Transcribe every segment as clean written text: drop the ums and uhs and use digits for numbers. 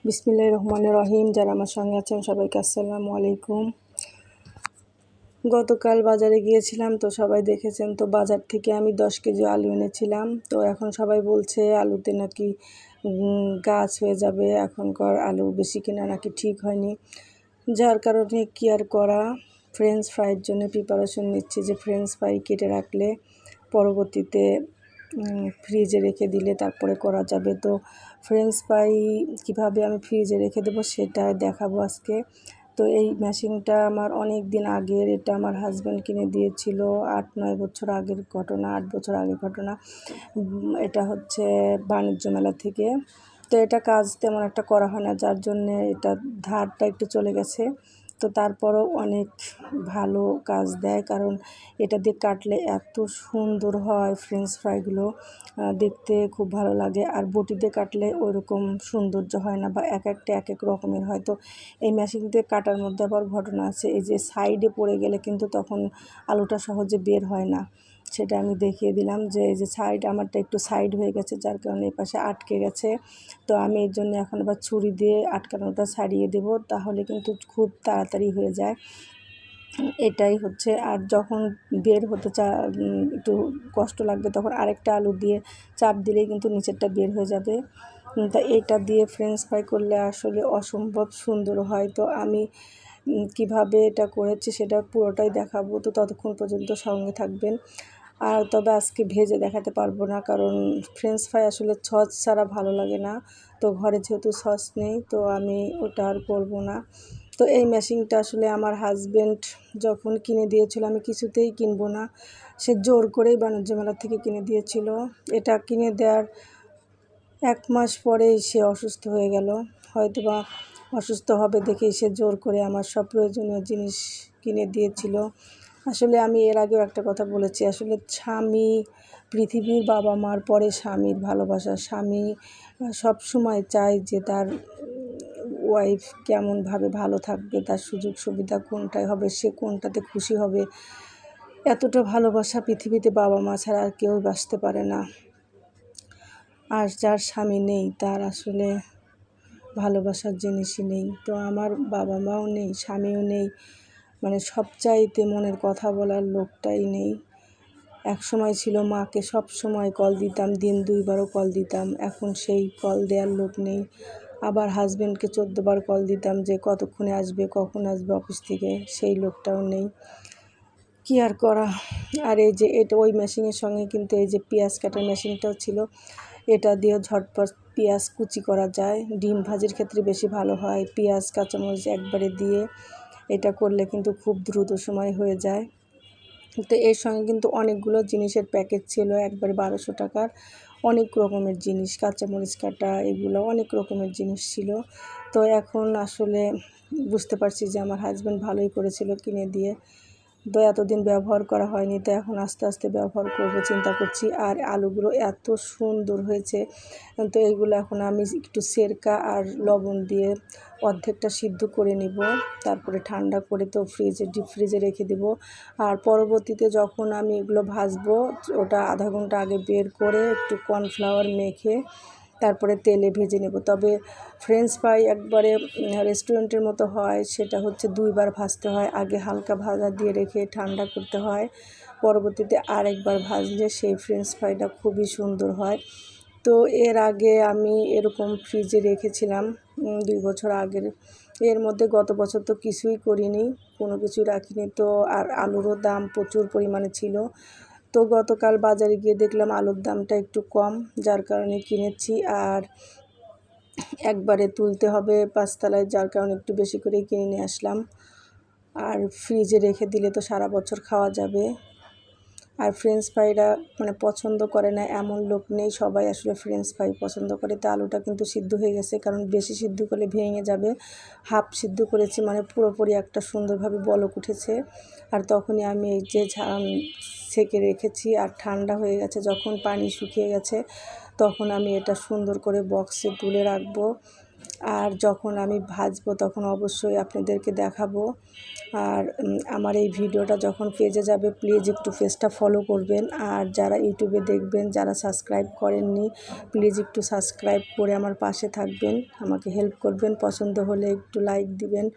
বিসমিল্লাহির রহমানির রহিম। যারা আমার সঙ্গে আছেন সবাইকে আসসালামু আলাইকুম। গতকাল বাজারে গিয়েছিলাম, তো সবাই দেখেছেন। তো বাজার থেকে আমি 10 কেজি আলু এনেছিলাম। তো এখন সবাই বলছে আলুতে নাকি গাছ হয়ে যাবে, এখনকার আলু বেশি কেনা নাকি ঠিক হয়নি। যার কারণে কি আর করা, ফ্রেঞ্চ ফ্রাইয়ের জন্য প্রিপারেশন নিচ্ছি যে ফ্রেঞ্চ ফ্রাই কেটে রাখলে পরবর্তীতে ফ্রিজে রেখে দিলে তারপরে করা যাবে। তো ফ্রেঞ্চ ফ্রাই কীভাবে আমি ফ্রিজে রেখে দেবো সেটা দেখাবো আজকে। তো এই মেশিনটা আমার অনেক দিন আগের, এটা আমার হাজব্যান্ড কিনে দিয়েছিল। 8-9 বছর আগের ঘটনা, 8 বছর আগের ঘটনা। এটা হচ্ছে বাণিজ্য মেলা থেকে। তো এটা কাজ তেমন একটা করা হয় না, যার জন্যে এটা ধারটা একটু চলে গেছে। তো তারপরও অনেক ভালো কাজ দেয়, কারণ এটা দিয়ে কাটলে এত সুন্দর হয় ফ্রেঞ্চ ফ্রাইগুলো, দেখতে খুব ভালো লাগে। আর বটি দিয়ে কাটলে ওইরকম সৌন্দর্য হয় না, বা এক একটা এক এক রকমের হয়। তো এই মেশিন দিয়ে কাটার মধ্যে আবার ঘটনা আছে, এই যে সাইডে পড়ে গেলে কিন্তু তখন আলুটা সহজে বের হয় না। সেটা আমি দেখিয়ে দিলাম যে এই যে সাইড, আমারটা একটু সাইড হয়ে গেছে, যার কারণে এই পাশে আটকে গেছে। তো আমি এর জন্য এখন আবার ছুরি দিয়ে আটকানোটা ছাড়িয়ে দেব, তাহলে কিন্তু খুব তাড়াতাড়ি হয়ে যায়। এটাই হচ্ছে। আর যখন বের হতে একটু কষ্ট লাগবে, তখন আরেকটা আলু দিয়ে চাপ দিলেই কিন্তু নিচেরটা বের হয়ে যাবে। তা এটা দিয়ে ফ্রেঞ্চ ফ্রাই করলে আসলে অসম্ভব সুন্দর হয়। তো আমি কিভাবে এটা করেছি সেটা পুরোটাই দেখাবো, তো ততক্ষণ পর্যন্ত সঙ্গে থাকবেন। আর তবে আজকে ভেজে দেখাতে পারবো না, কারণ ফ্রেঞ্চ ফ্রাই আসলে সস ছাড়া ভালো লাগে না। তো ঘরে যেহেতু সস নেই, তো আমি ওটা আর করবো না। তো এই মেশিনটা আসলে আমার হাজব্যান্ড যখন কিনে দিয়েছিল, আমি কিছুতেই কিনবো না, সে জোর করেই বাণিজ্য মেলা থেকে কিনে দিয়েছিল। এটা কিনে দেওয়ার 1 মাস পরেই সে অসুস্থ হয়ে গেল। হয়তো বা অসুস্থ হবে দেখেই সে জোর করে আমার সব প্রয়োজনীয় জিনিস কিনে দিয়েছিল। আসলে আমি এর আগেও একটা কথা বলেছি, আসলে স্বামী পৃথিবীর বাবা মার পরে স্বামীর ভালোবাসা। স্বামী সব সময় চায় যে তার ওয়াইফ কেমনভাবে ভালো থাকবে, তার সুযোগ সুবিধা কোনটায় হবে, সে কোনটাতে খুশি হবে। এতটা ভালোবাসা পৃথিবীতে বাবা মা ছাড়া আর কেউ বাসতে পারে না। আর যার স্বামী নেই তার আসলে ভালোবাসার জিনিসই নেই। তো আমার বাবা মাও নেই, স্বামীও নেই, মানে সবচাইতে মনের কথা বলার লোকটাই নেই। এক সময় ছিল মাকে সব সময় কল দিতাম, দিন 2 বারও কল দিতাম, এখন সেই কল দেওয়ার লোক নেই। আবার হাজব্যান্ডকে 14 বার কল দিতাম যে কতক্ষণে আসবে, কখন আসবে অফিস থেকে, সেই লোকটাও নেই। কি আর করা। আর এই যে এটা ওই মেশিনের সঙ্গে কিন্তু এই যে পেঁয়াজ কাটার মেশিনটাও ছিল, এটা দিয়েও ঝটপট পেঁয়াজ কুচি করা যায়। ডিম ভাজির ক্ষেত্রে বেশি ভালো হয়, পেঁয়াজ কাঁচামরিচ একবারে দিয়ে এটা করলে কিন্তু খুব দ্রুত সময় হয়ে যায়। তো এর সঙ্গে কিন্তু অনেকগুলো জিনিসের প্যাকেজ ছিল, একবারে 1200 টাকার অনেক রকমের জিনিস, কাঁচামরিচ কাটা, এগুলো অনেক রকমের জিনিস ছিল। তো এখন আসলে বুঝতে পারছি যে আমার হাজব্যান্ড ভালোই করেছিল কিনে দিয়ে। তো এতদিন ব্যবহার করা হয়নি, তো এখন আস্তে আস্তে ব্যবহার করব চিন্তা করছি। আর আলুগুলো এত সুন্দর হয়েছে, তো এইগুলো এখন আমি একটু সিরকা আর লবণ দিয়ে অর্ধেকটা সিদ্ধ করে নিব, তারপরে ঠান্ডা করে তো ডিপ ফ্রিজে রেখে দেব। আর পরবর্তীতে যখন আমি এগুলো ভাজবো, ওটা আধা ঘন্টা আগে বের করে একটু কর্নফ্লাওয়ার মেখে তারপরে তেলে ভেজে নেব। তবে ফ্রেঞ্চ ফ্রাই একবারে রেস্টুরেন্টের মতো হয়, সেটা হচ্ছে 2 বার ভাজতে হয়। আগে হালকা ভাজা দিয়ে রেখে ঠান্ডা করতে হয়, পরবর্তীতে আরেকবার ভাজলে সেই ফ্রেঞ্চ ফ্রাইটা খুবই সুন্দর হয়। তো এর আগে আমি এরকম ফ্রিজে রেখেছিলাম 2 বছর আগের। এর মধ্যে গত বছর তো কিছুই করিনি, কোনো কিছুই রাখিনি। তো আর আলুরও দাম প্রচুর পরিমাণে ছিল। তো গতকাল বাজারে গিয়ে দেখলাম আলুর দামটা একটু কম, যার কারণে কিনেছি। আর একবারে তুলতে হবে 5 তলায়, যার কারণে একটু বেশি করেই কিনে নিয়ে আসলাম। আর ফ্রিজে রেখে দিলে তো সারা বছর খাওয়া যাবে। আর ফ্রেঞ্চ ফ্রাইরা মানে পছন্দ করে না এমন লোক নেই, সবাই আসলে ফ্রেঞ্চ ফ্রাই পছন্দ করে। তো আলুটা কিন্তু সিদ্ধ হয়ে গেছে, কারণ বেশি সিদ্ধ করলে ভেঙে যাবে। হাফ সিদ্ধ করেছি, মানে পুরোপুরি একটা সুন্দরভাবে বলক উঠেছে। আর তখনই আমি এই যে ছেঁকে রেখেছি, আর ঠান্ডা হয়ে গেছে, যখন পানি শুকিয়ে গেছে তখন আমি এটা সুন্দর করে বক্সে তুলে রাখবো। আর যখন আমি ভাজবো তখন অবশ্যই আপনাদেরকে দেখাবো। আর আমার এই ভিডিওটা যখন পেজে যাবে প্লিজ একটু পেজটা ফলো করবেন। আর যারা ইউটিউবে দেখবেন, যারা সাবস্ক্রাইব করেননি, প্লিজ একটু সাবস্ক্রাইব করে আমার পাশে থাকবেন, আমাকে হেল্প করবেন। পছন্দ হলে একটু লাইক দিবেন,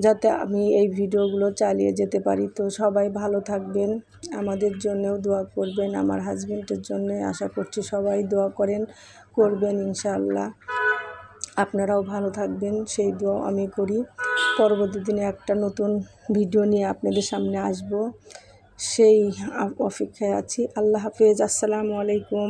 যাতে আমি এই ভিডিওগুলো চালিয়ে যেতে পারি। তো সবাই ভালো থাকবেন, আমাদের জন্যও দোয়া করবেন, আমার হাজব্যান্ডের জন্য আশা করছি সবাই দোয়া করবেন ইনশাআল্লাহ। আপনারাও ভালো থাকবেন সেই দোয়া আমি করি। পরবর্তী দিনে একটা নতুন ভিডিও নিয়ে আপনাদের সামনে আসব, সেই অপেক্ষায় আছি। আল্লাহ হাফেজ, আসসালামু আলাইকুম।